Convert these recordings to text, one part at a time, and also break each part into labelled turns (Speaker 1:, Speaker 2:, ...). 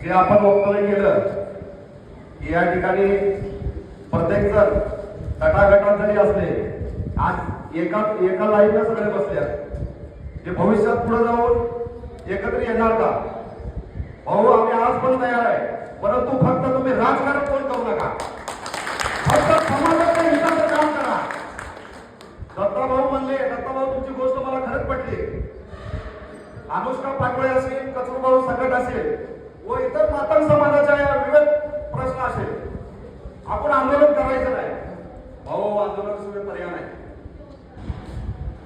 Speaker 1: जे आपण वक्तव्य केलं की या ठिकाणी प्रत्येक जण गटागटात जरी असले, आज एका एका लाईनला सगळे बसले आहेत, जे भविष्यात पुढे जाऊन एकत्र येणार का? भाऊ, आम्ही आज पण तयार आहे, परंतु फक्त तुम्ही राजकारण कोण करू नका, फक्त समाजाच्या हिताचं काम करा. दत्ताभाऊ म्हणले, दत्ताभाऊ तुमची गोष्ट मला खरंच पटली. अनुष्का पाटोळे असेल, कचरूभाऊ सकट असेल व इतर मातंग समाजाच्या विविध प्रश्न असेल, आपण आंदोलन करायचं नाही. भाऊ, आंदोलनाशिवाय पर्याय नाही,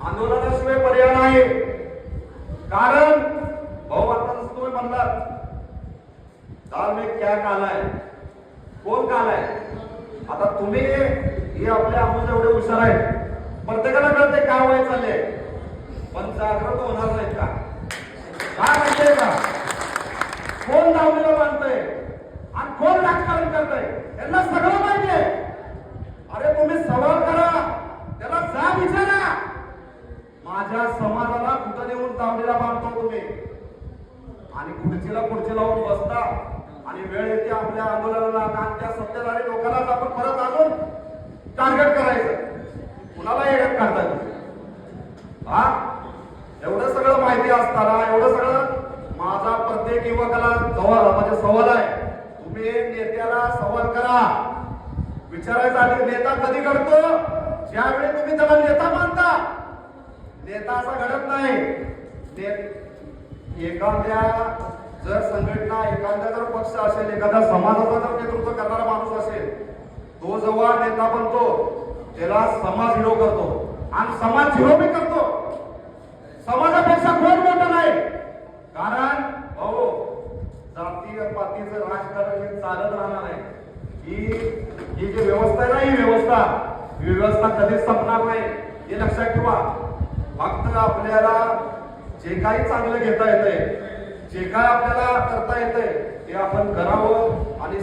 Speaker 1: आंदोलनाशिवाय पर्याय नाही. कारण भाऊ, आता जसं तुम्ही म्हणलात, दाल में क्या काला है, कोण काला आहे? आता तुम्ही हे आपल्या आमच्या एवढे हुशार आहेत, प्रत्येकाला कळते काय वय चालले, पण जागृत होणार नाहीत का? काय माहितीये का, कोण दावणीला बांधतंय आणि कोण राजकारण करतंय, यांना सगळं माहितीये. अरे तुम्ही सवाल करा, त्याला जा विचारा. माझ्या समाजाला कुठं नेऊन दावणीला बांधतो तुम्ही आणि खुर्ची लावून बसता आणि वेळ येते आपल्या आंदोलनाला आणि त्या सत्तेधारी लोकांनाच आपण परत अजून टार्गेट करायचं, कुणाला येण्यात काढताय. हा, एवढं सगळं माहिती असताना, एवढं सगळं माझा प्रत्येक युवकाला म्हणजे सवाल आहे, तुम्ही नेत्याला सवाल करा. विचारायचा आधी नेता कधी घडतो? ज्यावेळी तुम्ही त्याला नेता मानता. नेता असा घडत नाही. एखाद्या जर संघटना, एखाद्या जर पक्ष असेल, एखाद्या समाजाचा जर नेतृत्व करणारा माणूस असेल, तो जेव्हा नेता बनतो त्याला समाज हिरो करतो आणि समाज हिरो बी करतो. समाजापेक्षा कोण मोठं नाही. कारण भाऊ, जातीय पातीचं राजकारण हे चालत राहणार नाही. ही जी व्यवस्था आहे ना, ही व्यवस्था कधीच संपणार नाही, हे लक्षात ठेवा. फक्त आपल्याला जे काही चांगलं घेता येतंय, जे काय आपल्याला करता येतंय ते आपण करावं आणि